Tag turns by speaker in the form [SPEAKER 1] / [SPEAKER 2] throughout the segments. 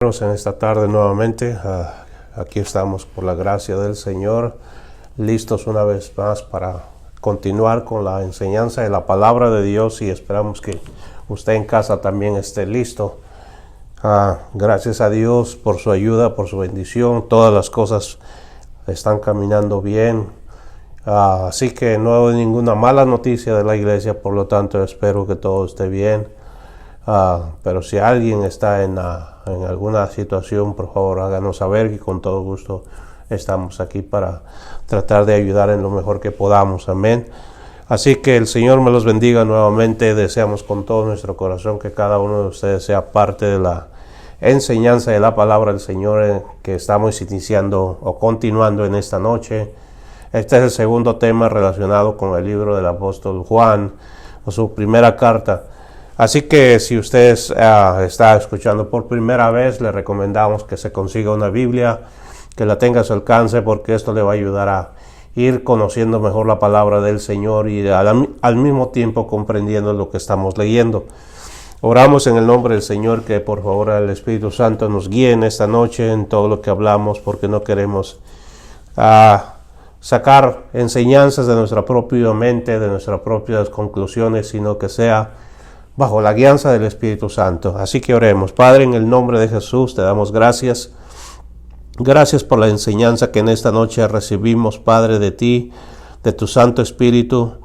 [SPEAKER 1] En esta tarde nuevamente, aquí estamos por la gracia del Señor, listos una vez más para continuar con la enseñanza de la palabra de Dios, y esperamos que usted en casa también esté listo. Gracias a Dios por su ayuda, por su bendición. Todas las cosas están caminando bien, así que no hay ninguna mala noticia de la iglesia, por lo tanto espero que todo esté bien. Pero si alguien está en alguna situación, por favor háganos saber, y con todo gusto estamos aquí para tratar de ayudar en lo mejor que podamos. Amén. Así que el Señor me los bendiga nuevamente. Deseamos con todo nuestro corazón que cada uno de ustedes sea parte de la enseñanza de la palabra del Señor que estamos iniciando o continuando en esta noche. Este es el segundo tema relacionado con el libro del apóstol Juan, o su primera carta. Así que si usted está escuchando por primera vez, le recomendamos que se consiga una Biblia, que la tenga a su alcance, porque esto le va a ayudar a ir conociendo mejor la palabra del Señor y al mismo tiempo comprendiendo lo que estamos leyendo. Oramos en el nombre del Señor que por favor el Espíritu Santo nos guíe en esta noche en todo lo que hablamos, porque no queremos sacar enseñanzas de nuestra propia mente, de nuestras propias conclusiones, sino que sea bajo la guianza del Espíritu Santo. Así que oremos. Padre, en el nombre de Jesús te damos gracias. Gracias por la enseñanza que en esta noche recibimos, Padre, de ti, de tu Santo Espíritu.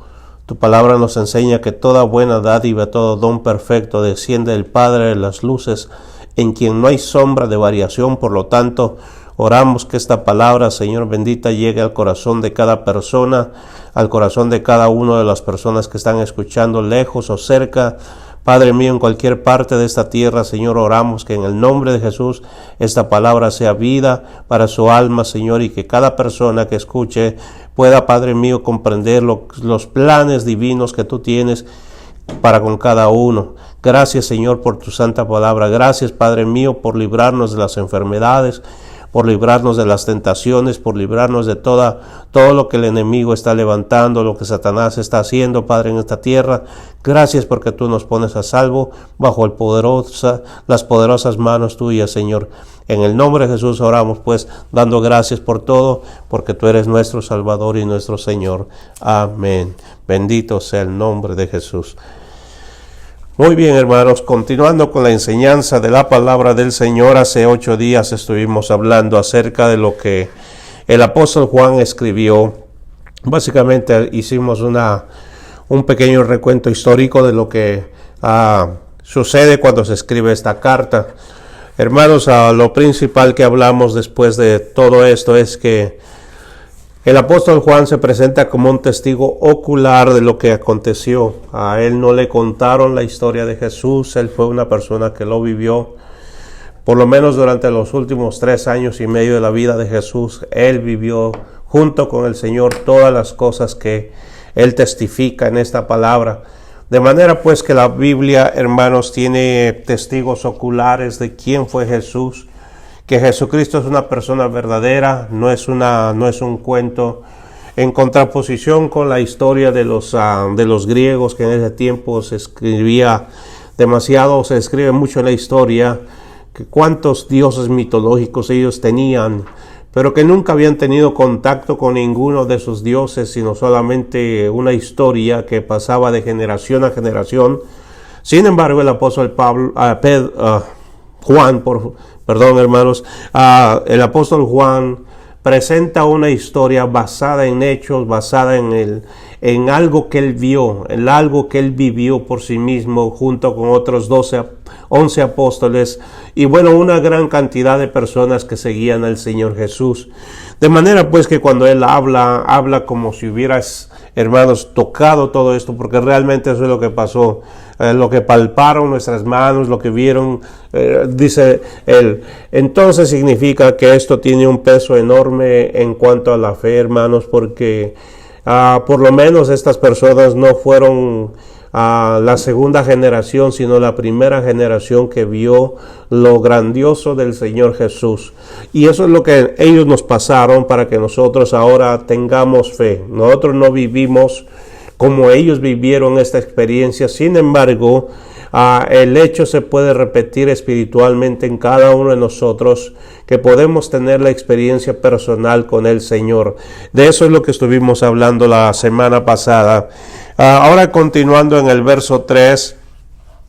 [SPEAKER 1] Tu palabra nos enseña que toda buena dádiva, todo don perfecto desciende del Padre de las luces, en quien no hay sombra de variación. Por lo tanto, oramos que esta palabra, Señor bendita, llegue al corazón de cada persona, al corazón de cada una de las personas que están escuchando lejos o cerca. Padre mío, en cualquier parte de esta tierra, Señor, oramos que en el nombre de Jesús esta palabra sea vida para su alma, Señor, y que cada persona que escuche pueda, Padre mío, comprender los planes divinos que tú tienes para con cada uno. Gracias, Señor, por tu santa palabra. Gracias, Padre mío, por librarnos de las enfermedades, por librarnos de las tentaciones, por librarnos de todo lo que el enemigo está levantando, lo que Satanás está haciendo, Padre, en esta tierra. Gracias porque tú nos pones a salvo bajo las poderosas manos tuyas, Señor. En el nombre de Jesús oramos, pues, dando gracias por todo, porque tú eres nuestro Salvador y nuestro Señor. Amén. Bendito sea el nombre de Jesús. Muy bien, hermanos, continuando con la enseñanza de la palabra del Señor. Hace 8 días estuvimos hablando acerca de lo que el apóstol Juan escribió. Básicamente hicimos un pequeño recuento histórico de lo que sucede cuando se escribe esta carta. Hermanos, lo principal que hablamos después de todo esto es que el apóstol Juan se presenta como un testigo ocular de lo que aconteció. A él no le contaron la historia de Jesús, él fue una persona que lo vivió. Por lo menos durante los últimos 3 años y medio de la vida de Jesús, él vivió junto con el Señor todas las cosas que él testifica en esta palabra. De manera pues que la Biblia, hermanos, tiene testigos oculares de quién fue Jesús, que Jesucristo es una persona verdadera, no es un cuento, en contraposición con la historia de los griegos, que en ese tiempo se escribía demasiado, se escribe mucho en la historia, que cuántos dioses mitológicos ellos tenían, pero que nunca habían tenido contacto con ninguno de esos dioses, sino solamente una historia que pasaba de generación a generación. Sin embargo, el apóstol el apóstol Juan presenta una historia basada en hechos, basada en algo que él vio, en algo que él vivió por sí mismo, junto con otros 11 apóstoles, y bueno, una gran cantidad de personas que seguían al Señor Jesús. De manera pues que cuando él habla como si hubieras, hermanos, tocado todo esto, porque realmente eso es lo que pasó. Lo que palparon nuestras manos, lo que vieron, dice él. Entonces significa que esto tiene un peso enorme en cuanto a la fe, hermanos, porque por lo menos estas personas no fueron la segunda generación, sino la primera generación que vio lo grandioso del Señor Jesús. Y eso es lo que ellos nos pasaron para que nosotros ahora tengamos fe. Nosotros no vivimos como ellos vivieron esta experiencia. Sin embargo, el hecho se puede repetir espiritualmente en cada uno de nosotros, que podemos tener la experiencia personal con el Señor. De eso es lo que estuvimos hablando la semana pasada. Ahora continuando en el verso 3,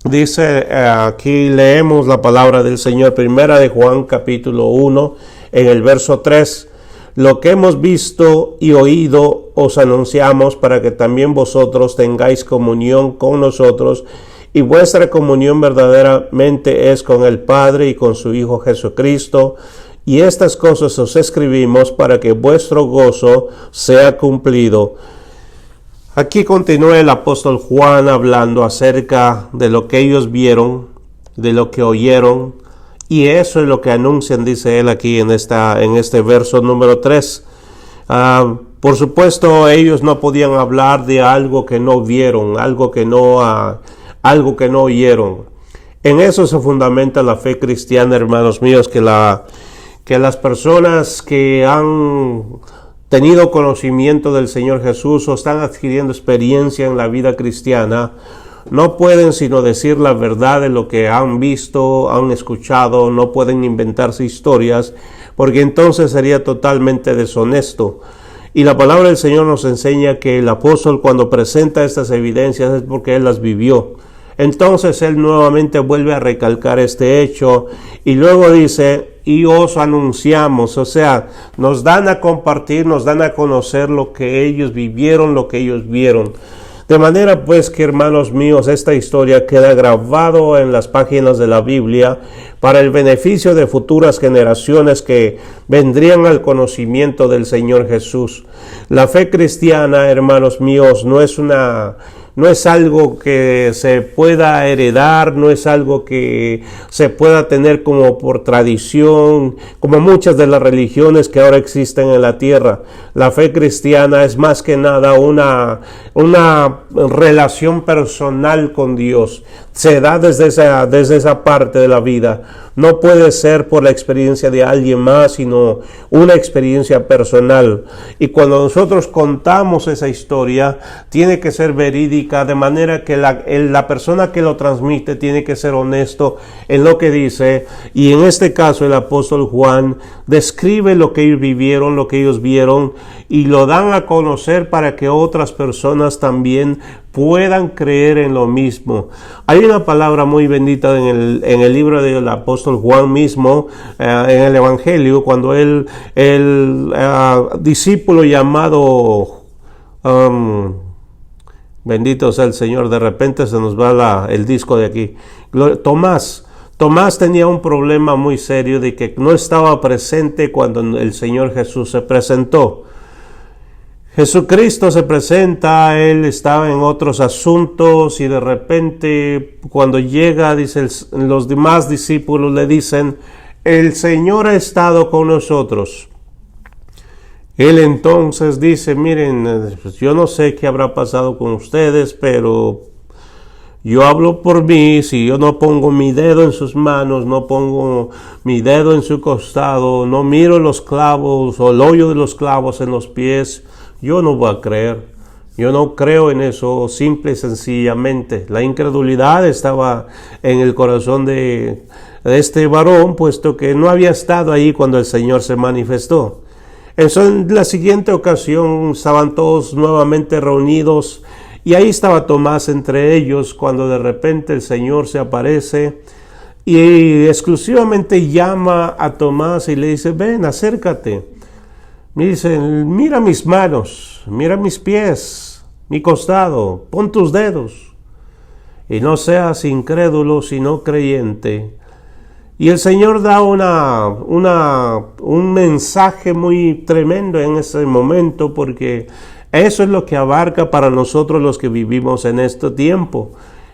[SPEAKER 1] dice, aquí leemos la palabra del Señor, primera de Juan capítulo 1, en el verso 3. Lo que hemos visto y oído os anunciamos para que también vosotros tengáis comunión con nosotros, y vuestra comunión verdaderamente es con el Padre y con su Hijo Jesucristo. Y estas cosas os escribimos para que vuestro gozo sea cumplido. Aquí continúa el apóstol Juan hablando acerca de lo que ellos vieron, de lo que oyeron, y eso es lo que anuncian, dice él aquí en este verso número 3. Por supuesto, ellos no podían hablar de algo que no vieron, algo que no oyeron. En eso se fundamenta la fe cristiana, hermanos míos, que las personas que han tenido conocimiento del Señor Jesús o están adquiriendo experiencia en la vida cristiana, no pueden sino decir la verdad de lo que han visto, han escuchado, no pueden inventarse historias, porque entonces sería totalmente deshonesto. Y la palabra del Señor nos enseña que el apóstol, cuando presenta estas evidencias, es porque él las vivió. Entonces él nuevamente vuelve a recalcar este hecho y luego dice, y os anunciamos, o sea, nos dan a compartir, nos dan a conocer lo que ellos vivieron, lo que ellos vieron. De manera pues que, hermanos míos, esta historia queda grabado en las páginas de la Biblia para el beneficio de futuras generaciones que vendrían al conocimiento del Señor Jesús. La fe cristiana, hermanos míos, no es algo que se pueda heredar, no es algo que se pueda tener como por tradición, como muchas de las religiones que ahora existen en la tierra. La fe cristiana es más que nada una relación personal con Dios. Se da desde esa parte de la vida. No puede ser por la experiencia de alguien más, sino una experiencia personal. Y cuando nosotros contamos esa historia, tiene que ser verídica, de manera que la persona que lo transmite tiene que ser honesto en lo que dice. Y en este caso el apóstol Juan describe lo que ellos vivieron, lo que ellos vieron, y lo dan a conocer para que otras personas también puedan creer en lo mismo. Hay una palabra muy bendita en el libro del apóstol Juan mismo, en el Evangelio, cuando el discípulo llamado, bendito sea el Señor, de repente se nos va el disco de aquí, Tomás tenía un problema muy serio de que no estaba presente cuando el Señor Jesús se presentó. Jesucristo se presenta, él estaba en otros asuntos y de repente cuando llega, los demás discípulos le dicen, el Señor ha estado con nosotros. Él entonces dice, miren, yo no sé qué habrá pasado con ustedes, pero yo hablo por mí. Si yo no pongo mi dedo en sus manos, no pongo mi dedo en su costado, no miro los clavos o el hoyo de los clavos en los pies, yo no voy a creer. Yo no creo en eso, simple y sencillamente. La incredulidad estaba en el corazón de este varón, puesto que no había estado ahí cuando el Señor se manifestó. En la siguiente ocasión estaban todos nuevamente reunidos y ahí estaba Tomás entre ellos, cuando de repente el Señor se aparece y exclusivamente llama a Tomás y le dice, ven, acércate. Me dice, mira mis manos, mira mis pies, mi costado, pon tus dedos y no seas incrédulo sino creyente. Y el Señor da un mensaje muy tremendo en ese momento, porque eso es lo que abarca para nosotros los que vivimos en este tiempo.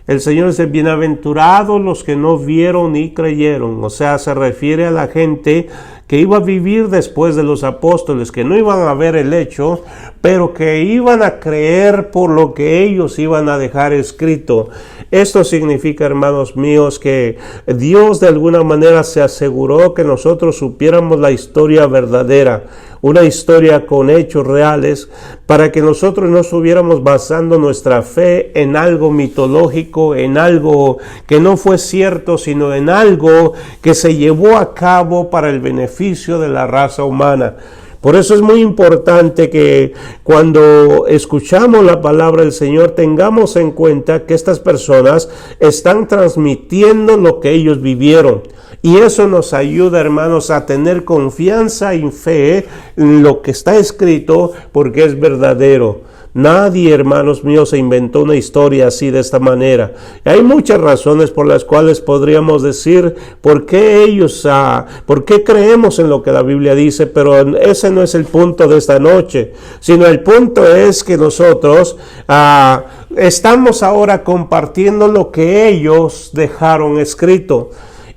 [SPEAKER 1] El Señor dice, bienaventurados los que no vieron ni creyeron. O sea, se refiere a la gente que iba a vivir después de los apóstoles, que no iban a ver el hecho, pero que iban a creer por lo que ellos iban a dejar escrito. Esto significa, hermanos míos, que Dios de alguna manera se aseguró que nosotros supiéramos la historia verdadera, una historia con hechos reales, para que nosotros no estuviéramos basando nuestra fe en algo mitológico, en algo que no fue cierto, sino en algo que se llevó a cabo para el beneficio de la raza humana. Por eso es muy importante que cuando escuchamos la palabra del Señor tengamos en cuenta que estas personas están transmitiendo lo que ellos vivieron. Y eso nos ayuda, hermanos, a tener confianza y fe en lo que está escrito porque es verdadero. Nadie, hermanos míos, se inventó una historia así de esta manera. Hay muchas razones por las cuales podríamos decir por qué por qué creemos en lo que la Biblia dice, pero ese no es el punto de esta noche, sino el punto es que nosotros estamos ahora compartiendo lo que ellos dejaron escrito.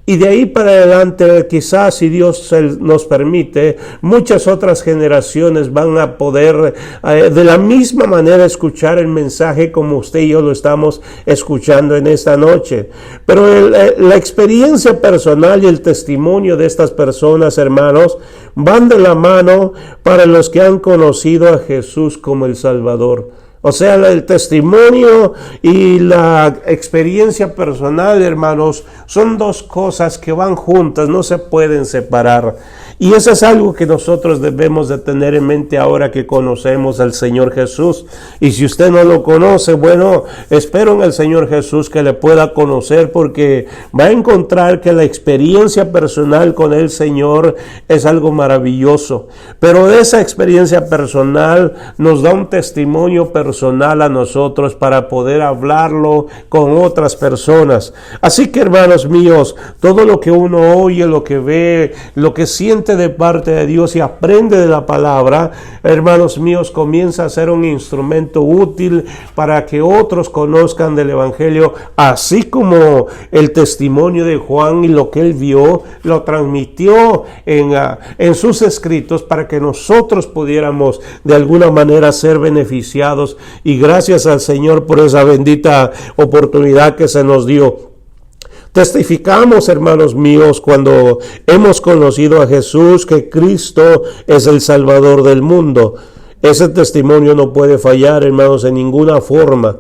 [SPEAKER 1] Y de ahí para adelante, quizás si Dios nos permite, muchas otras generaciones van a poder de la misma manera escuchar el mensaje como usted y yo lo estamos escuchando en esta noche. Pero la experiencia personal y el testimonio de estas personas, hermanos, van de la mano para los que han conocido a Jesús como el Salvador. O sea, el testimonio y la experiencia personal, hermanos, son dos cosas que van juntas, no se pueden separar. Y eso es algo que nosotros debemos de tener en mente ahora que conocemos al Señor Jesús. Y si usted no lo conoce, bueno, espero en el Señor Jesús que le pueda conocer, porque va a encontrar que la experiencia personal con el Señor es algo maravilloso. Pero de esa experiencia personal nos da un testimonio personal a nosotros para poder hablarlo con otras personas. Así que, hermanos míos, todo lo que uno oye, lo que ve, lo que siente de parte de Dios y aprende de la palabra, hermanos míos, comienza a ser un instrumento útil para que otros conozcan del Evangelio, así como el testimonio de Juan y lo que él vio, lo transmitió en sus escritos para que nosotros pudiéramos de alguna manera ser beneficiados, y gracias al Señor por esa bendita oportunidad que se nos dio. Testificamos, hermanos míos, cuando hemos conocido a Jesús, que Cristo es el Salvador del mundo. Ese testimonio no puede fallar, hermanos, en ninguna forma.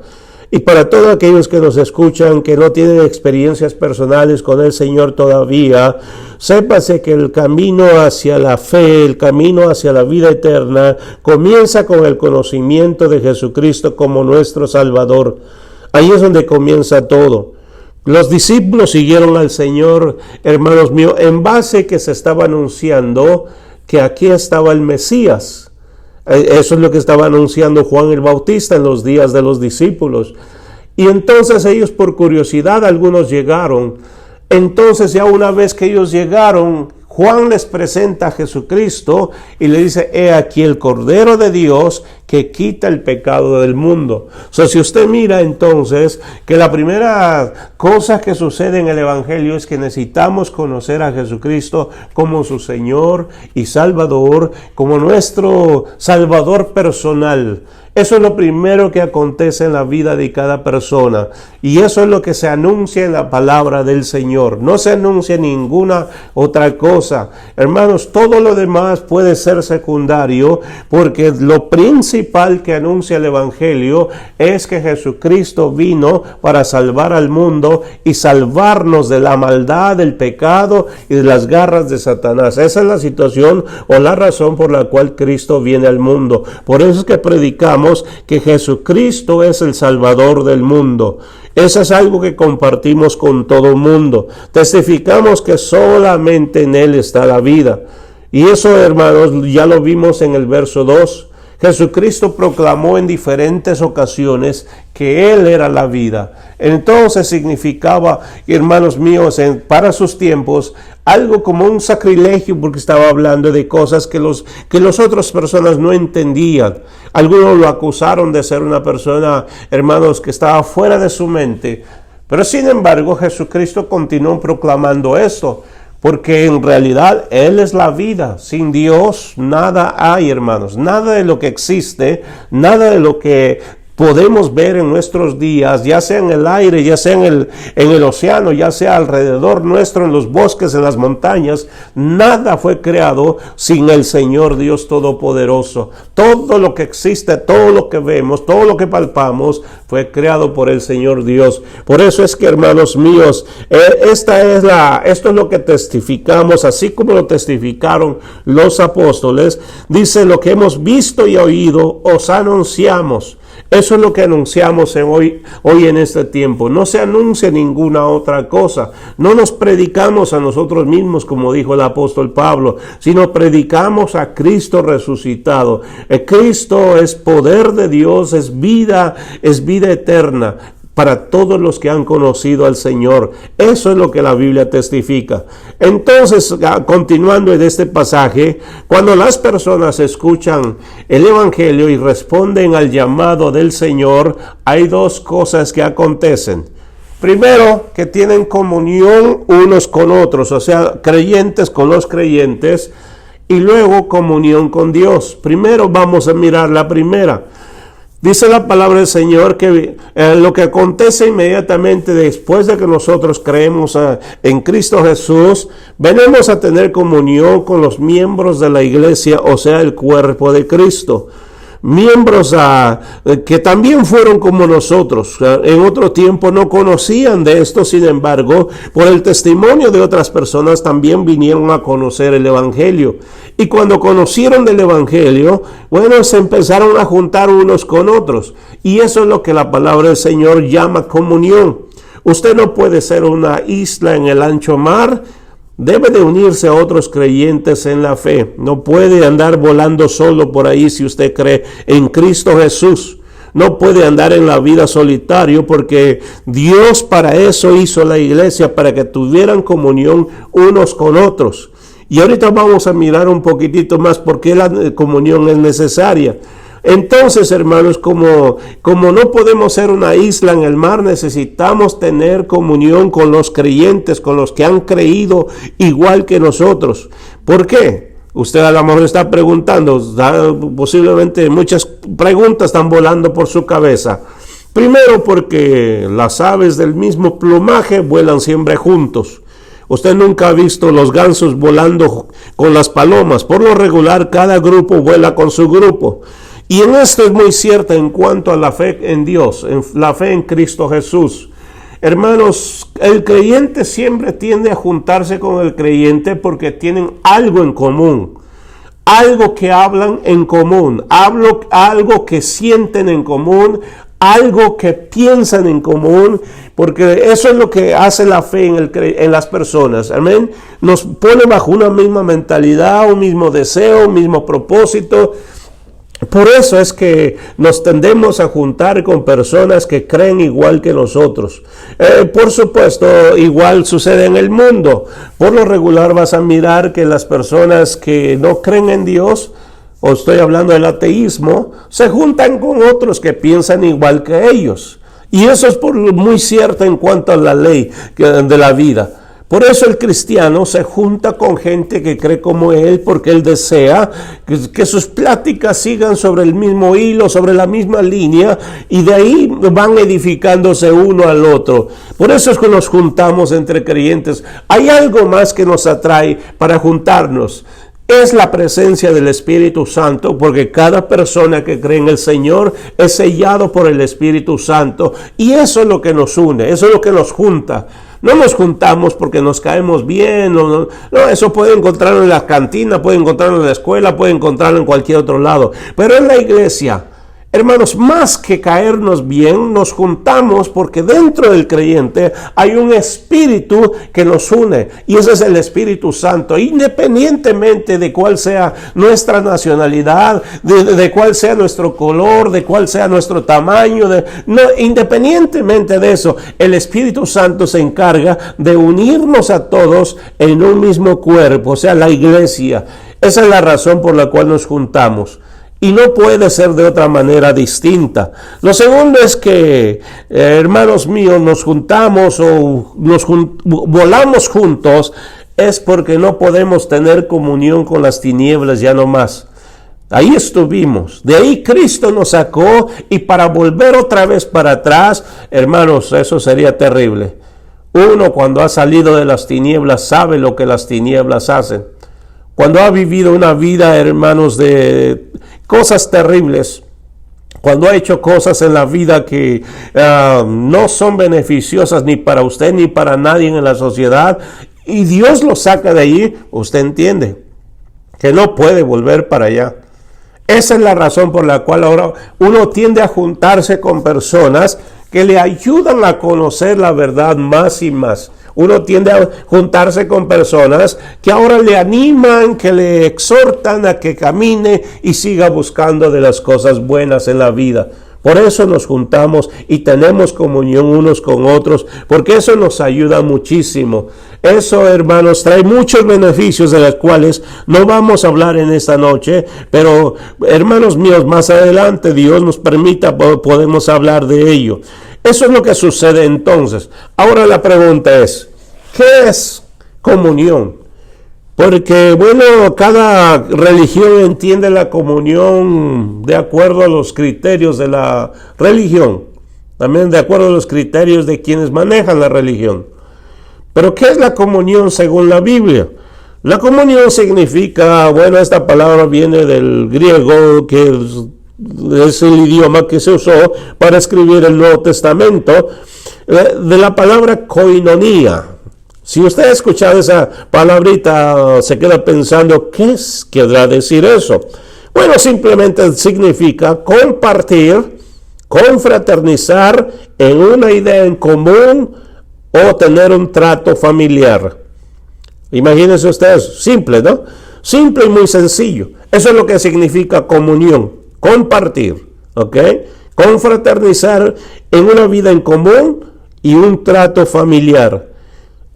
[SPEAKER 1] Y para todos aquellos que nos escuchan, que no tienen experiencias personales con el Señor todavía, sépase que el camino hacia la fe, el camino hacia la vida eterna, comienza con el conocimiento de Jesucristo como nuestro Salvador. Ahí es donde comienza todo. Los discípulos siguieron al Señor, hermanos míos, en base que se estaba anunciando que aquí estaba el Mesías. Eso es lo que estaba anunciando Juan el Bautista en los días de los discípulos. Y entonces ellos, por curiosidad, algunos llegaron. Entonces ya una vez que ellos llegaron, Juan les presenta a Jesucristo y le dice: he aquí el Cordero de Dios que quita el pecado del mundo. O sea, si usted mira entonces que la primera cosa que sucede en el Evangelio es que necesitamos conocer a Jesucristo como su Señor y Salvador, como nuestro Salvador personal. Eso es lo primero que acontece en la vida de cada persona, y eso es lo que se anuncia en la palabra del Señor. No se anuncia ninguna otra cosa. Hermanos, todo lo demás puede ser secundario, porque lo principal que anuncia el Evangelio es que Jesucristo vino para salvar al mundo y salvarnos de la maldad, del pecado y de las garras de Satanás. Esa es la situación o la razón por la cual Cristo viene al mundo. Por eso es que predicamos que Jesucristo es el Salvador del mundo. Eso es algo que compartimos con todo el mundo. Testificamos que solamente en Él está la vida. Y eso, hermanos, ya lo vimos en el verso 2. Jesucristo proclamó en diferentes ocasiones que Él era la vida. Entonces significaba, hermanos míos, para sus tiempos, algo como un sacrilegio, porque estaba hablando de cosas que las otras personas no entendían. Algunos lo acusaron de ser una persona, hermanos, que estaba fuera de su mente. Pero sin embargo, Jesucristo continuó proclamando esto, porque en realidad Él es la vida. Sin Dios nada hay, hermanos. Nada de lo que existe, nada de lo que podemos ver en nuestros días, ya sea en el aire, ya sea en el océano, ya sea alrededor nuestro, en los bosques, en las montañas, nada fue creado sin el Señor Dios Todopoderoso. Todo lo que existe, todo lo que vemos, todo lo que palpamos, fue creado por el Señor Dios. Por eso es que, hermanos míos, esto es lo que testificamos, así como lo testificaron los apóstoles. Dice: lo que hemos visto y oído, os anunciamos. Eso es lo que anunciamos hoy en este tiempo. No se anuncia ninguna otra cosa. No nos predicamos a nosotros mismos, como dijo el apóstol Pablo, sino predicamos a Cristo resucitado. Cristo es poder de Dios, es vida eterna para todos los que han conocido al Señor. Eso es lo que la Biblia testifica. Entonces, continuando en este pasaje, cuando las personas escuchan el Evangelio y responden al llamado del Señor, hay dos cosas que acontecen. Primero, que tienen comunión unos con otros, o sea, creyentes con los creyentes, y luego comunión con Dios. Primero vamos a mirar la primera. Dice la palabra del Señor que lo que acontece inmediatamente después de que nosotros creemos en Cristo Jesús, venimos a tener comunión con los miembros de la iglesia, o sea, el cuerpo de Cristo. Miembros que también fueron como nosotros. En otro tiempo no conocían de esto, sin embargo, por el testimonio de otras personas también vinieron a conocer el Evangelio. Y cuando conocieron del Evangelio, bueno, se empezaron a juntar unos con otros. Y eso es lo que la palabra del Señor llama comunión. Usted no puede ser una isla en el ancho mar. Debe de unirse a otros creyentes en la fe. No puede andar volando solo por ahí si usted cree en Cristo Jesús. No puede andar en la vida solitario, porque Dios para eso hizo la iglesia, para que tuvieran comunión unos con otros. Y ahorita vamos a mirar un poquitito más por qué la comunión es necesaria. Entonces, hermanos, como no podemos ser una isla en el mar, necesitamos tener comunión con los creyentes, con los que han creído igual que nosotros. ¿Por qué? Usted a lo mejor está preguntando, posiblemente muchas preguntas están volando por su cabeza. Primero, porque las aves del mismo plumaje vuelan siempre juntos. Usted nunca ha visto los gansos volando con las palomas. Por lo regular, cada grupo vuela con su grupo. Y en esto es muy cierto en cuanto a la fe en Dios, en la fe en Cristo Jesús. Hermanos, el creyente siempre tiende a juntarse con el creyente porque tienen algo en común, algo que hablan en común, algo que sienten en común, algo que piensan en común, porque eso es lo que hace la fe en las personas. Amén. Nos pone bajo una misma mentalidad, un mismo deseo, un mismo propósito. Por eso es que nos tendemos a juntar con personas que creen igual que nosotros. Por supuesto, igual sucede en el mundo. Por lo regular vas a mirar que las personas que no creen en Dios, o estoy hablando del ateísmo, se juntan con otros que piensan igual que ellos. Y eso es muy cierto en cuanto a la ley de la vida. Por eso el cristiano se junta con gente que cree como él, porque él desea que sus pláticas sigan sobre el mismo hilo, sobre la misma línea, y de ahí van edificándose uno al otro. Por eso es que nos juntamos entre creyentes. Hay algo más que nos atrae para juntarnos. Es la presencia del Espíritu Santo, porque cada persona que cree en el Señor es sellado por el Espíritu Santo, y eso es lo que nos une, eso es lo que nos junta. No nos juntamos porque nos caemos bien, no, eso puede encontrarlo en la cantina, puede encontrarlo en la escuela, puede encontrarlo en cualquier otro lado, pero en la iglesia, hermanos, más que caernos bien, nos juntamos porque dentro del creyente hay un espíritu que nos une, y ese es el Espíritu Santo, independientemente de cuál sea nuestra nacionalidad, de cuál sea nuestro color, de cuál sea nuestro tamaño, independientemente de eso, el Espíritu Santo se encarga de unirnos a todos en un mismo cuerpo, o sea, la iglesia. Esa es la razón por la cual nos juntamos. Y no puede ser de otra manera distinta. Lo segundo es que, hermanos míos, nos juntamos o volamos juntos es porque no podemos tener comunión con las tinieblas ya no más. Ahí estuvimos, de ahí Cristo nos sacó, y para volver otra vez para atrás, hermanos, eso sería terrible. Uno, cuando ha salido de las tinieblas, sabe lo que las tinieblas hacen. Cuando ha vivido una vida, hermanos, de cosas terribles, cuando ha hecho cosas en la vida que no son beneficiosas ni para usted ni para nadie en la sociedad, y Dios lo saca de allí, usted entiende que no puede volver para allá. Esa es la razón por la cual ahora uno tiende a juntarse con personas que le ayudan a conocer la verdad más y más. Uno tiende a juntarse con personas que ahora le animan, que le exhortan a que camine y siga buscando de las cosas buenas en la vida. Por eso nos juntamos y tenemos comunión unos con otros, porque eso nos ayuda muchísimo. Eso, hermanos, trae muchos beneficios de los cuales no vamos a hablar en esta noche, pero, hermanos míos, más adelante, Dios nos permita, podemos hablar de ello. Eso es lo que sucede entonces. Ahora la pregunta es, ¿qué es comunión? Porque, bueno, cada religión entiende la comunión de acuerdo a los criterios de la religión, también de acuerdo a los criterios de quienes manejan la religión. Pero, ¿qué es la comunión según la Biblia? La comunión significa, bueno, esta palabra viene del griego, que es el idioma que se usó para escribir el Nuevo Testamento, de la palabra koinonía. Si usted ha escuchado esa palabrita, se queda pensando, ¿qué querrá decir eso? Bueno, simplemente significa compartir, confraternizar en una idea en común o tener un trato familiar. Imagínense ustedes, simple, ¿no? Simple y muy sencillo. Eso es lo que significa comunión, compartir, ¿ok? Confraternizar en una vida en común y un trato familiar.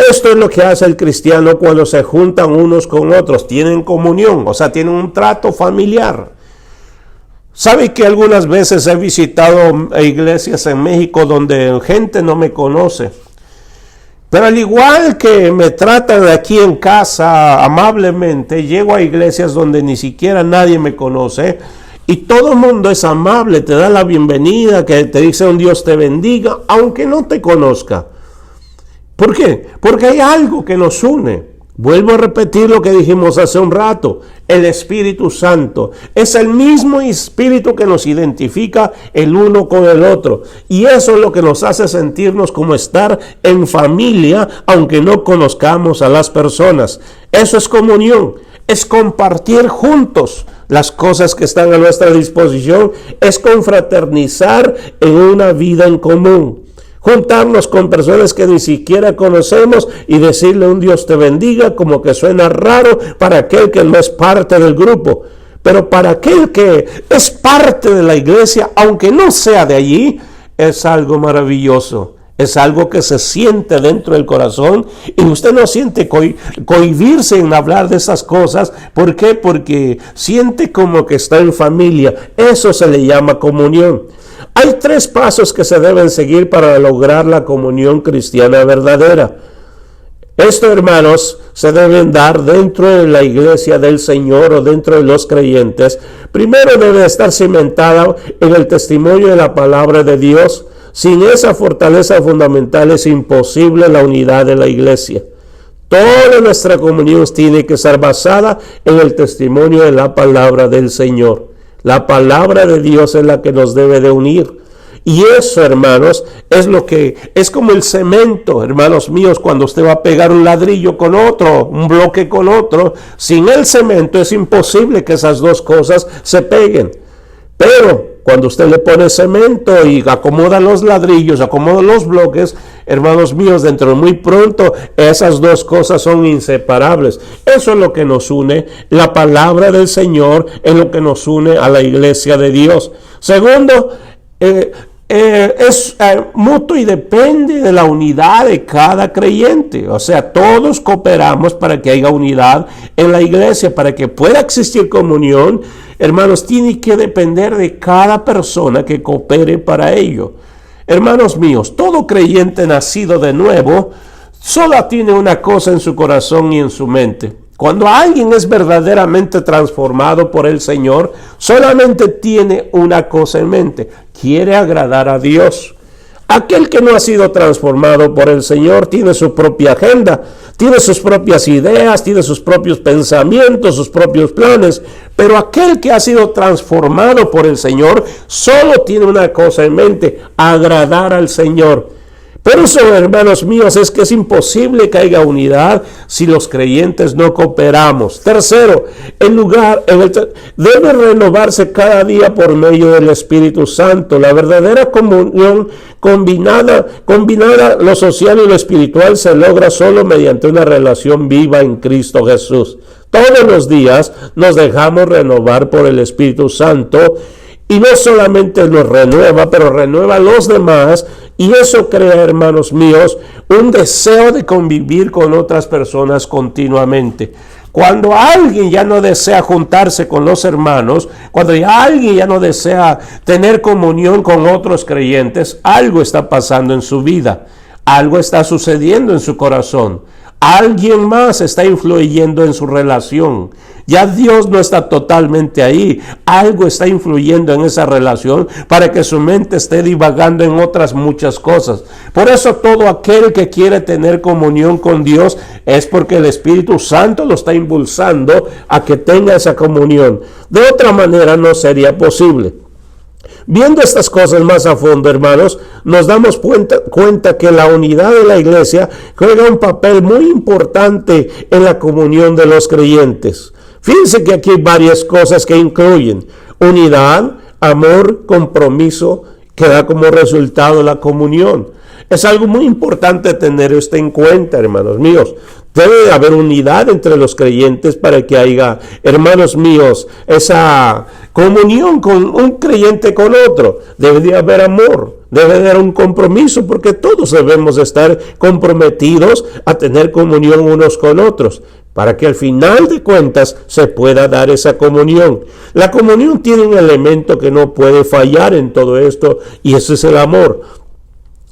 [SPEAKER 1] Esto es lo que hace el cristiano cuando se juntan unos con otros, tienen comunión, o sea, tienen un trato familiar. ¿Sabe que algunas veces he visitado iglesias en México donde gente no me conoce? Pero al igual que me tratan aquí en casa amablemente, llego a iglesias donde ni siquiera nadie me conoce y todo el mundo es amable, te da la bienvenida, que te dice un Dios te bendiga, aunque no te conozca. ¿Por qué? Porque hay algo que nos une. Vuelvo a repetir lo que dijimos hace un rato. El Espíritu Santo es el mismo Espíritu que nos identifica el uno con el otro. Y eso es lo que nos hace sentirnos como estar en familia, aunque no conozcamos a las personas. Eso es comunión. Es compartir juntos las cosas que están a nuestra disposición. Es confraternizar en una vida en común. Juntarnos con personas que ni siquiera conocemos y decirle un Dios te bendiga, como que suena raro para aquel que no es parte del grupo. Pero para aquel que es parte de la iglesia, aunque no sea de allí, es algo maravilloso. Es algo que se siente dentro del corazón y usted no siente cohibirse en hablar de esas cosas. ¿Por qué? Porque siente como que está en familia. Eso se le llama comunión. Hay 3 pasos que se deben seguir para lograr la comunión cristiana verdadera. Esto, hermanos, se deben dar dentro de la iglesia del Señor o dentro de los creyentes. Primero debe estar cimentada en el testimonio de la palabra de Dios. Sin esa fortaleza fundamental es imposible la unidad de la iglesia. Toda nuestra comunión tiene que estar basada en el testimonio de la palabra del Señor. La palabra de Dios es la que nos debe de unir. Y eso, hermanos, es lo que es como el cemento, hermanos míos, cuando usted va a pegar un ladrillo con otro, un bloque con otro. Sin el cemento es imposible que esas dos cosas se peguen. Pero cuando usted le pone cemento y acomoda los ladrillos, acomoda los bloques, hermanos míos, dentro de muy pronto esas dos cosas son inseparables. Eso es lo que nos une. La palabra del Señor es lo que nos une a la iglesia de Dios. Segundo, es mutuo y depende de la unidad de cada creyente. O sea, todos cooperamos para que haya unidad en la iglesia, para que pueda existir comunión. Hermanos, tiene que depender de cada persona que coopere para ello. Hermanos míos, todo creyente nacido de nuevo solo tiene una cosa en su corazón y en su mente. Cuando alguien es verdaderamente transformado por el Señor, solamente tiene una cosa en mente: quiere agradar a Dios. Aquel que no ha sido transformado por el Señor tiene su propia agenda, tiene sus propias ideas, tiene sus propios pensamientos, sus propios planes. Pero aquel que ha sido transformado por el Señor solo tiene una cosa en mente: agradar al Señor. Por eso, hermanos míos, es que es imposible que haya unidad si los creyentes no cooperamos. Tercero, debe renovarse cada día por medio del Espíritu Santo. La verdadera comunión combinada, lo social y lo espiritual, se logra solo mediante una relación viva en Cristo Jesús. Todos los días nos dejamos renovar por el Espíritu Santo. Y no solamente nos renueva, pero renueva a los demás. Y eso crea, hermanos míos, un deseo de convivir con otras personas continuamente. Cuando alguien ya no desea juntarse con los hermanos, cuando alguien ya no desea tener comunión con otros creyentes, algo está pasando en su vida. Algo está sucediendo en su corazón. Alguien más está influyendo en su relación. Ya Dios no está totalmente ahí. Algo está influyendo en esa relación para que su mente esté divagando en otras muchas cosas. Por eso todo aquel que quiere tener comunión con Dios es porque el Espíritu Santo lo está impulsando a que tenga esa comunión. De otra manera no sería posible. Viendo estas cosas más a fondo, hermanos, nos damos cuenta que la unidad de la iglesia juega un papel muy importante en la comunión de los creyentes. Fíjense que aquí hay varias cosas que incluyen: unidad, amor, compromiso, que da como resultado la comunión. Es algo muy importante tener esto en cuenta, hermanos míos. Debe haber unidad entre los creyentes para que haya, hermanos míos, esa comunión con un creyente con otro. Debe de haber amor, debe de haber un compromiso, porque todos debemos estar comprometidos a tener comunión unos con otros, para que al final de cuentas se pueda dar esa comunión. La comunión tiene un elemento que no puede fallar en todo esto, y ese es el amor.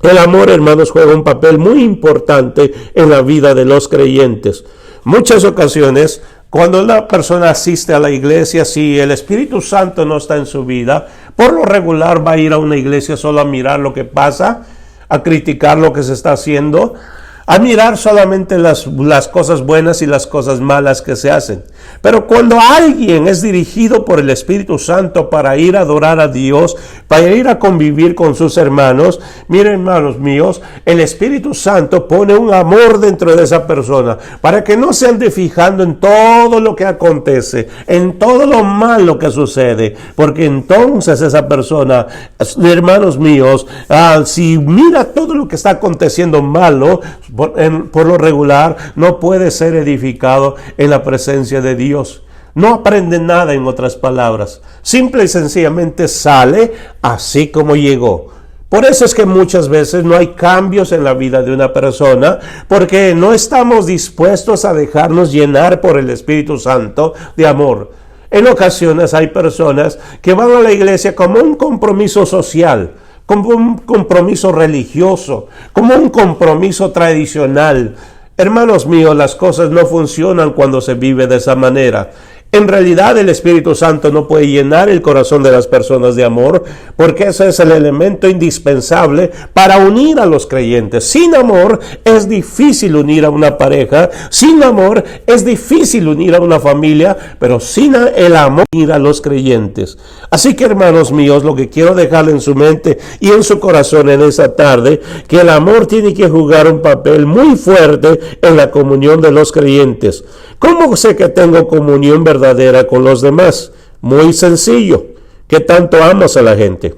[SPEAKER 1] El amor, hermanos, juega un papel muy importante en la vida de los creyentes. Muchas ocasiones, cuando una persona asiste a la iglesia, si el Espíritu Santo no está en su vida, por lo regular va a ir a una iglesia solo a mirar lo que pasa, a criticar lo que se está haciendo, a mirar solamente las cosas buenas y las cosas malas que se hacen. Pero cuando alguien es dirigido por el Espíritu Santo para ir a adorar a Dios, para ir a convivir con sus hermanos, miren, hermanos míos, el Espíritu Santo pone un amor dentro de esa persona para que no se ande fijando en todo lo que acontece, en todo lo malo que sucede, porque entonces esa persona, hermanos míos, si mira todo lo que está aconteciendo malo, por lo regular no puede ser edificado en la presencia de Dios. No aprende nada, en otras palabras. Simple y sencillamente sale así como llegó. Por eso es que muchas veces no hay cambios en la vida de una persona, porque no estamos dispuestos a dejarnos llenar por el Espíritu Santo de amor. En ocasiones hay personas que van a la iglesia como un compromiso social, como un compromiso religioso, como un compromiso tradicional. Hermanos míos, las cosas no funcionan cuando se vive de esa manera. En realidad el Espíritu Santo no puede llenar el corazón de las personas de amor, porque ese es el elemento indispensable para unir a los creyentes. Sin amor es difícil unir a una pareja, sin amor es difícil unir a una familia, pero sin el amor unir a los creyentes. Así que, hermanos míos, lo que quiero dejarle en su mente y en su corazón en esta tarde, que el amor tiene que jugar un papel muy fuerte en la comunión de los creyentes. ¿Cómo sé que tengo comunión verdadera con los demás? Muy sencillo. ¿Qué tanto amas a la gente?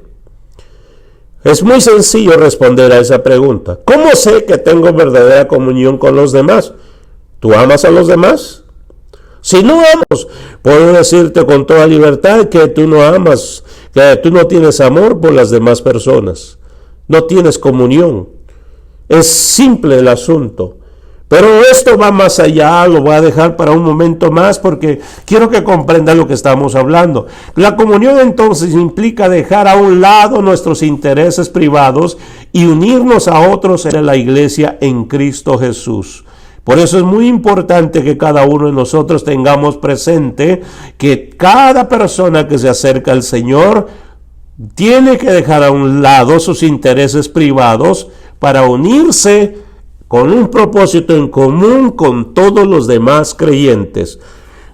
[SPEAKER 1] Es muy sencillo responder a esa pregunta. ¿Cómo sé que tengo verdadera comunión con los demás? ¿Tú amas a los demás? Si no amas, puedo decirte con toda libertad que tú no amas, que tú no tienes amor por las demás personas. No tienes comunión. Es simple el asunto. Pero esto va más allá, lo voy a dejar para un momento más porque quiero que comprendan lo que estamos hablando. La comunión entonces implica dejar a un lado nuestros intereses privados y unirnos a otros en la iglesia en Cristo Jesús. Por eso es muy importante que cada uno de nosotros tengamos presente que cada persona que se acerca al Señor tiene que dejar a un lado sus intereses privados para unirse con un propósito en común con todos los demás creyentes.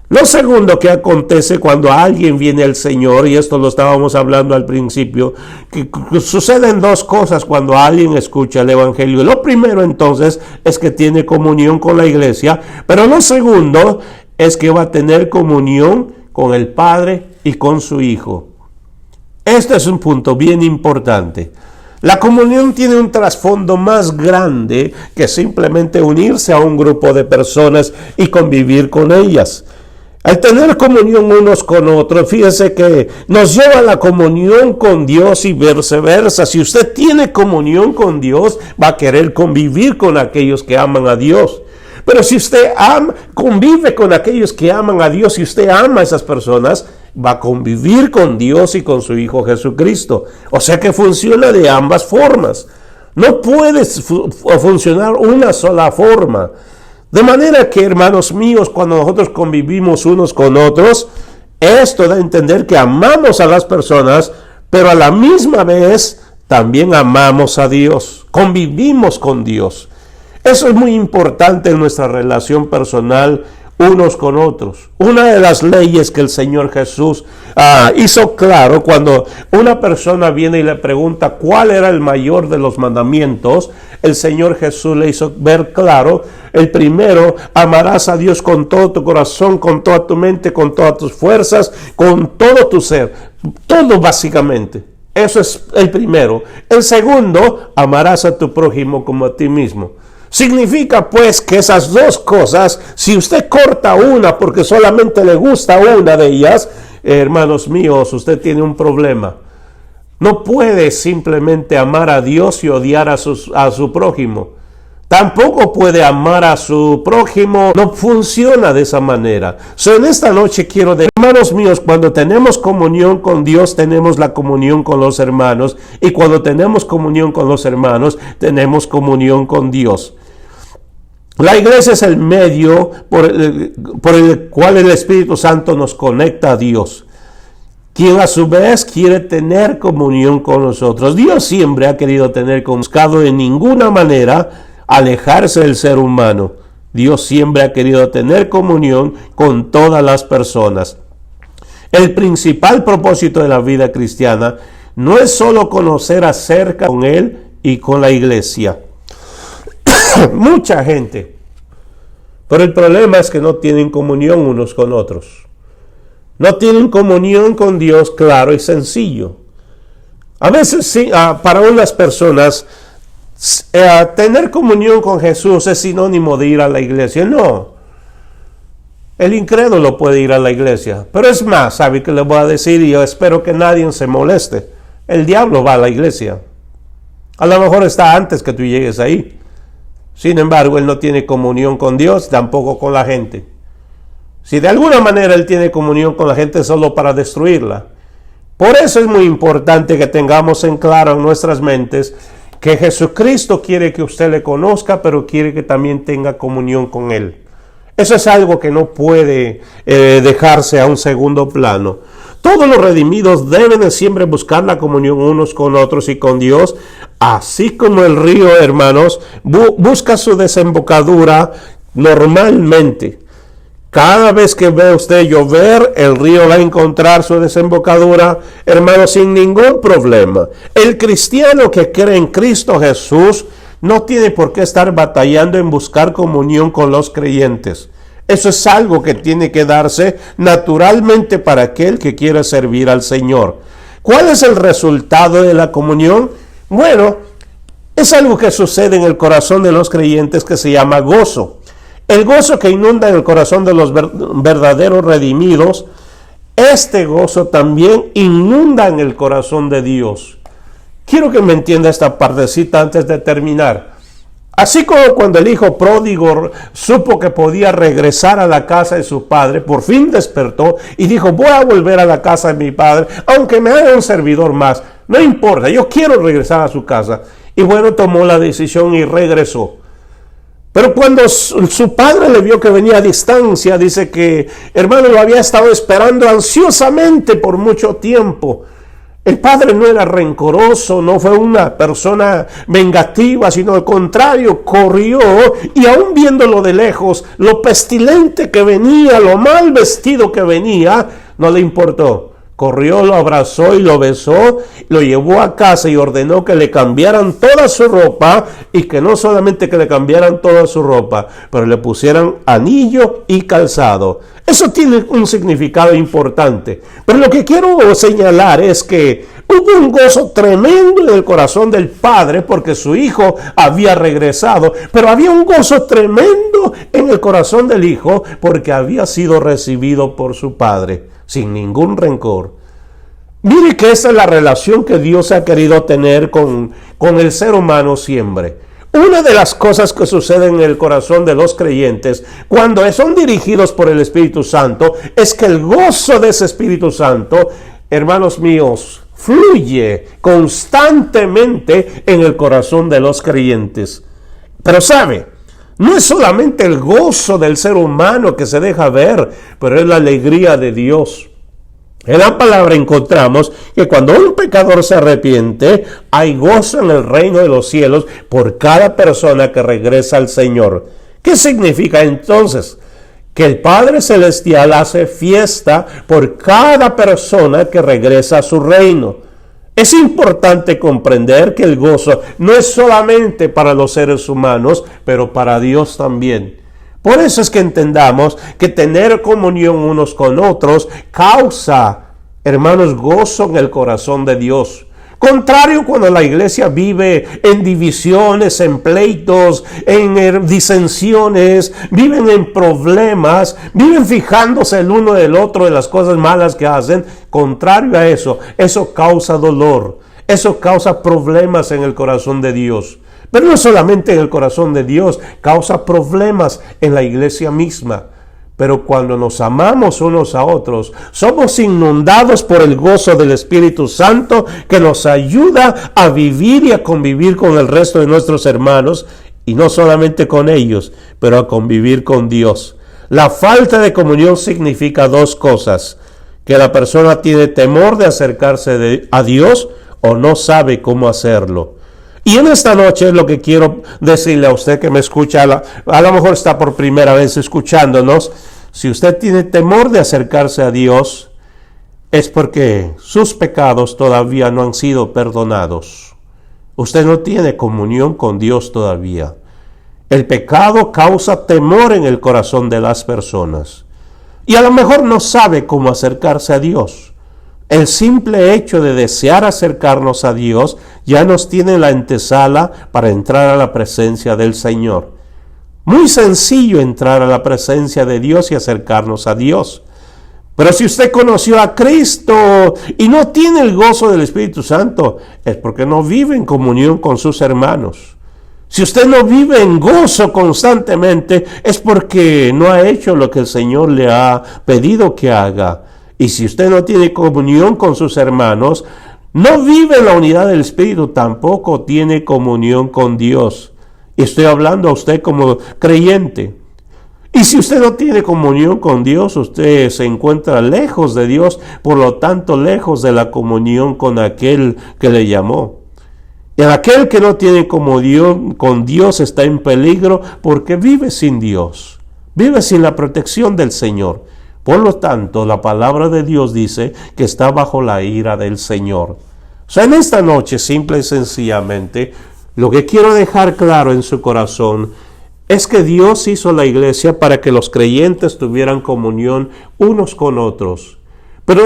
[SPEAKER 1] Lo segundo que acontece cuando alguien viene al Señor, y esto lo estábamos hablando al principio, que suceden dos cosas cuando alguien escucha el Evangelio. Lo primero entonces es que tiene comunión con la iglesia, pero lo segundo es que va a tener comunión con el Padre y con su Hijo. Este es un punto bien importante. La comunión tiene un trasfondo más grande que simplemente unirse a un grupo de personas y convivir con ellas. Al tener comunión unos con otros, fíjese que nos lleva a la comunión con Dios y viceversa. Si usted tiene comunión con Dios, va a querer convivir con aquellos que aman a Dios. Pero si usted convive con aquellos que aman a Dios y usted ama a esas personas, va a convivir con Dios y con su Hijo Jesucristo. O sea que funciona de ambas formas. No puede funcionar una sola forma. De manera que, hermanos míos, cuando nosotros convivimos unos con otros, esto da a entender que amamos a las personas, pero a la misma vez también amamos a Dios. Convivimos con Dios. Eso es muy importante en nuestra relación personal unos con otros. Una de las leyes que el Señor Jesús hizo claro cuando una persona viene y le pregunta cuál era el mayor de los mandamientos, el Señor Jesús le hizo ver claro, el primero, amarás a Dios con todo tu corazón, con toda tu mente, con todas tus fuerzas, con todo tu ser, todo básicamente. Eso es el primero. El segundo, amarás a tu prójimo como a ti mismo. Significa pues que esas dos cosas, si usted corta una porque solamente le gusta una de ellas, hermanos míos, usted tiene un problema. No puede simplemente amar a Dios y odiar a su prójimo. Tampoco puede amar a su prójimo. No funciona de esa manera. En esta noche quiero decir, hermanos míos, cuando tenemos comunión con Dios, tenemos la comunión con los hermanos. Y cuando tenemos comunión con los hermanos, tenemos comunión con Dios. La iglesia es el medio por el cual el Espíritu Santo nos conecta a Dios, quien a su vez quiere tener comunión con nosotros. Dios siempre ha querido tener comunión, buscado de ninguna manera alejarse del ser humano. Dios siempre ha querido tener comunión con todas las personas. El principal propósito de la vida cristiana no es solo conocer acerca con Él y con la iglesia. Mucha gente, pero el problema es que no tienen comunión unos con otros. No tienen comunión con Dios claro y sencillo. A veces sí, para unas personas tener comunión con Jesús es sinónimo de ir a la iglesia. No, el incrédulo puede ir a la iglesia, pero es más, ¿sabe qué le voy a decir? Y yo espero que nadie se moleste. El diablo va a la iglesia. A lo mejor está antes que tú llegues ahí. Sin embargo, él no tiene comunión con Dios, tampoco con la gente. Si de alguna manera él tiene comunión con la gente, es solo para destruirla. Por eso es muy importante que tengamos en claro en nuestras mentes que Jesucristo quiere que usted le conozca, pero quiere que también tenga comunión con Él. Eso es algo que no puede dejarse a un segundo plano. Todos los redimidos deben de siempre buscar la comunión unos con otros y con Dios, así como el río, hermanos, busca su desembocadura normalmente. Cada vez que ve usted llover, el río va a encontrar su desembocadura, hermanos, sin ningún problema. El cristiano que cree en Cristo Jesús no tiene por qué estar batallando en buscar comunión con los creyentes. Eso es algo que tiene que darse naturalmente para aquel que quiere servir al Señor. ¿Cuál es el resultado de la comunión? Bueno, es algo que sucede en el corazón de los creyentes que se llama gozo. El gozo que inunda en el corazón de los verdaderos redimidos, este gozo también inunda en el corazón de Dios. Quiero que me entienda esta partecita antes de terminar. Así como cuando el hijo pródigo supo que podía regresar a la casa de su padre, por fin despertó y dijo: voy a volver a la casa de mi padre, aunque me haga un servidor más, no importa, yo quiero regresar a su casa. Y bueno, tomó la decisión y regresó. Pero cuando su padre le vio que venía a distancia, dice que, hermano, lo había estado esperando ansiosamente por mucho tiempo. El padre no era rencoroso, no fue una persona vengativa, sino al contrario, corrió y aún viéndolo de lejos, lo pestilente que venía, lo mal vestido que venía, no le importó. Corrió, lo abrazó y lo besó, lo llevó a casa y ordenó que le cambiaran toda su ropa, y que no solamente que le cambiaran toda su ropa, pero le pusieran anillo y calzado. Eso tiene un significado importante. Pero lo que quiero señalar es que hubo un gozo tremendo en el corazón del padre porque su hijo había regresado, pero había un gozo tremendo en el corazón del hijo porque había sido recibido por su padre sin ningún rencor. Mire que esa es la relación que Dios ha querido tener con el ser humano siempre. Una de las cosas que suceden en el corazón de los creyentes cuando son dirigidos por el Espíritu Santo es que el gozo de ese Espíritu Santo, hermanos míos, fluye constantemente en el corazón de los creyentes. Pero ¿sabe? No es solamente el gozo del ser humano que se deja ver, pero es la alegría de Dios. En la palabra encontramos que cuando un pecador se arrepiente, hay gozo en el reino de los cielos por cada persona que regresa al Señor. ¿Qué significa entonces? Que el Padre Celestial hace fiesta por cada persona que regresa a su reino. Es importante comprender que el gozo no es solamente para los seres humanos, pero para Dios también. Por eso es que entendamos que tener comunión unos con otros causa, hermanos, gozo en el corazón de Dios. Contrario cuando la iglesia vive en divisiones, en pleitos, en disensiones, viven en problemas, viven fijándose el uno del otro de las cosas malas que hacen. Contrario a eso, eso causa dolor, eso causa problemas en el corazón de Dios. Pero no solamente en el corazón de Dios, causa problemas en la iglesia misma. Pero cuando nos amamos unos a otros, somos inundados por el gozo del Espíritu Santo que nos ayuda a vivir y a convivir con el resto de nuestros hermanos, y no solamente con ellos, pero a convivir con Dios. La falta de comunión significa dos cosas: que la persona tiene temor de acercarse a Dios o no sabe cómo hacerlo. Y en esta noche lo que quiero decirle a usted que me escucha, a lo mejor está por primera vez escuchándonos, si usted tiene temor de acercarse a Dios, es porque sus pecados todavía no han sido perdonados. Usted no tiene comunión con Dios todavía. El pecado causa temor en el corazón de las personas. Y a lo mejor no sabe cómo acercarse a Dios. El simple hecho de desear acercarnos a Dios ya nos tiene en la antesala para entrar a la presencia del Señor. Muy sencillo entrar a la presencia de Dios y acercarnos a Dios. Pero si usted conoció a Cristo y no tiene el gozo del Espíritu Santo, es porque no vive en comunión con sus hermanos. Si usted no vive en gozo constantemente, es porque no ha hecho lo que el Señor le ha pedido que haga. Y si usted no tiene comunión con sus hermanos, no vive en la unidad del Espíritu, tampoco tiene comunión con Dios. Y estoy hablando a usted como creyente. Y si usted no tiene comunión con Dios, usted se encuentra lejos de Dios, por lo tanto lejos de la comunión con aquel que le llamó. Y aquel que no tiene comunión con Dios está en peligro porque vive sin Dios, vive sin la protección del Señor. Por lo tanto, la palabra de Dios dice que está bajo la ira del Señor. O sea, en esta noche, simple y sencillamente, lo que quiero dejar claro en su corazón es que Dios hizo la iglesia para que los creyentes tuvieran comunión unos con otros. Pero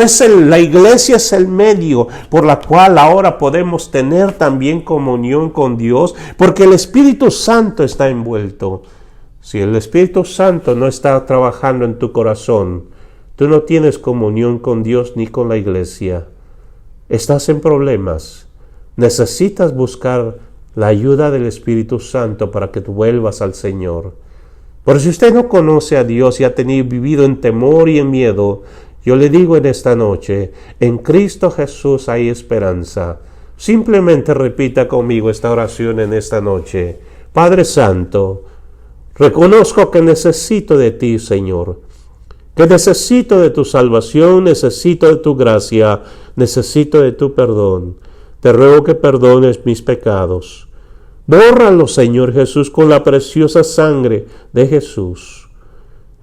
[SPEAKER 1] la iglesia es el medio por la cual ahora podemos tener también comunión con Dios, porque el Espíritu Santo está envuelto. Si el Espíritu Santo no está trabajando en tu corazón, tú no tienes comunión con Dios ni con la iglesia. Estás en problemas. Necesitas buscar la ayuda del Espíritu Santo para que tú vuelvas al Señor. Pero si usted no conoce a Dios y ha vivido en temor y en miedo, yo le digo en esta noche, en Cristo Jesús hay esperanza. Simplemente repita conmigo esta oración en esta noche. Padre Santo, reconozco que necesito de ti, Señor, que necesito de tu salvación, necesito de tu gracia, necesito de tu perdón. Te ruego que perdones mis pecados. Bórralos, Señor Jesús, con la preciosa sangre de Jesús.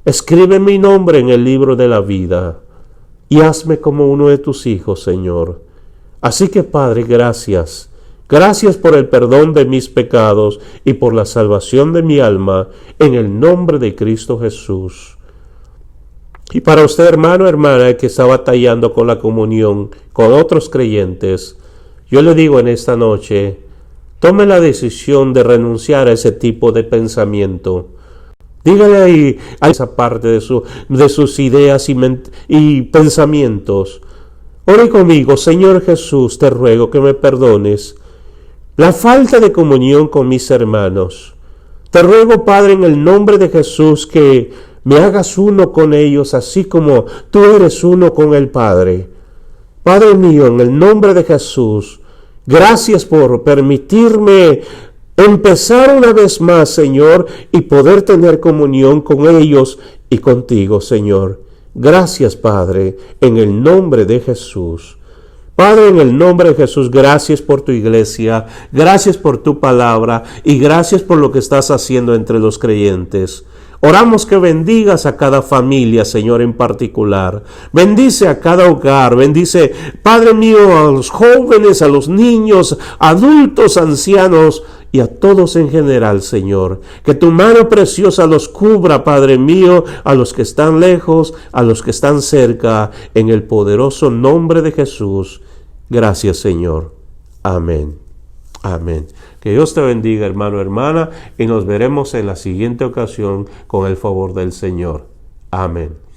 [SPEAKER 1] Escribe mi nombre en el libro de la vida y hazme como uno de tus hijos, Señor. Así que, Padre, gracias. Gracias por el perdón de mis pecados y por la salvación de mi alma, en el nombre de Cristo Jesús. Y para usted, hermano, hermana, que está batallando con la comunión con otros creyentes, yo le digo en esta noche, tome la decisión de renunciar a ese tipo de pensamiento. Dígale ahí a esa parte de sus ideas y pensamientos. Ore conmigo, Señor Jesús, te ruego que me perdones la falta de comunión con mis hermanos. Te ruego, Padre, en el nombre de Jesús, que me hagas uno con ellos, así como tú eres uno con el Padre. Padre mío, en el nombre de Jesús, gracias por permitirme empezar una vez más, Señor, y poder tener comunión con ellos y contigo, Señor. Gracias, Padre, en el nombre de Jesús. Padre, en el nombre de Jesús, gracias por tu iglesia, gracias por tu palabra y gracias por lo que estás haciendo entre los creyentes. Oramos que bendigas a cada familia, Señor, en particular. Bendice a cada hogar, bendice, Padre mío, a los jóvenes, a los niños, adultos, ancianos y a todos en general, Señor. Que tu mano preciosa los cubra, Padre mío, a los que están lejos, a los que están cerca, en el poderoso nombre de Jesús. Gracias, Señor. Amén. Amén. Que Dios te bendiga, hermano, hermana, y nos veremos en la siguiente ocasión con el favor del Señor. Amén.